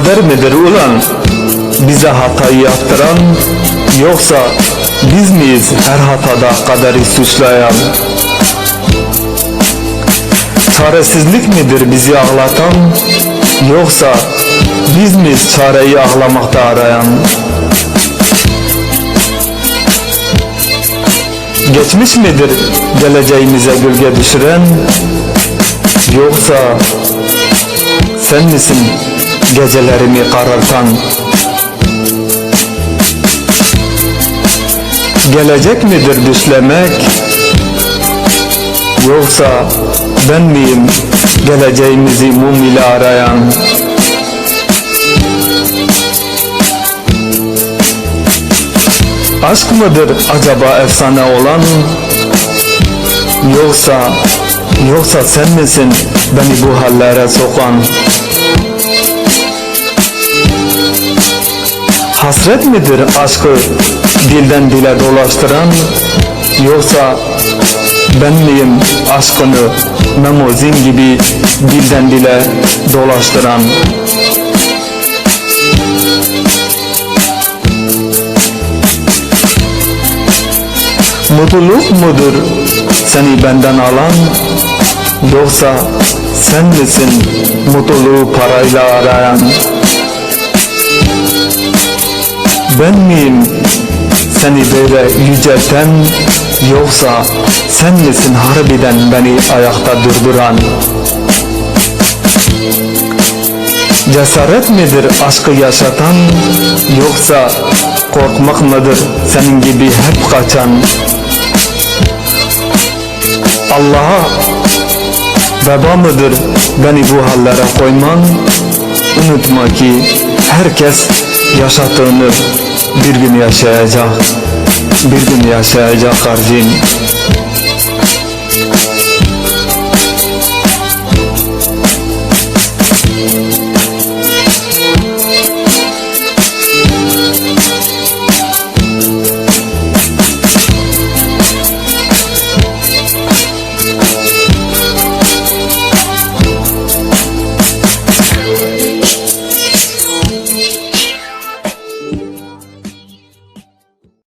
kader midir ulan bize hatayı yaptıran, yoksa biz miyiz her hatada kaderi suçlayan? Çaresizlik midir bizi ağlatan, yoksa biz miyiz çareyi ağlamakta arayan? Geçmiş midir geleceğimize gölge düşüren, yoksa sen misin gecelerimi karartan? Gelecek midir düşlemek, yoksa ben miyim geleceğimizi mum ile arayan? Aşk mıdır acaba efsane olan, yoksa sen misin beni bu hallere sokan? Hasret midir aşkı dilden dile dolaştıran, yoksa ben miyim aşkını memozin gibi dilden dile dolaştıran? Mutluluk mudur seni benden alan, yoksa sen misin mutluluğu parayla arayan? Ben miyim seni böyle yücelten, yoksa sen misin harbiden beni ayakta durduran? Cesaret midir aşkı yaşatan, yoksa korkmak mıdır senin gibi hep kaçan? Allah'a veba mıdır beni bu hallere koyman? Unutma ki herkes yaşattığını bir gün yaşayacak, bir gün yaşayacak kardeşim.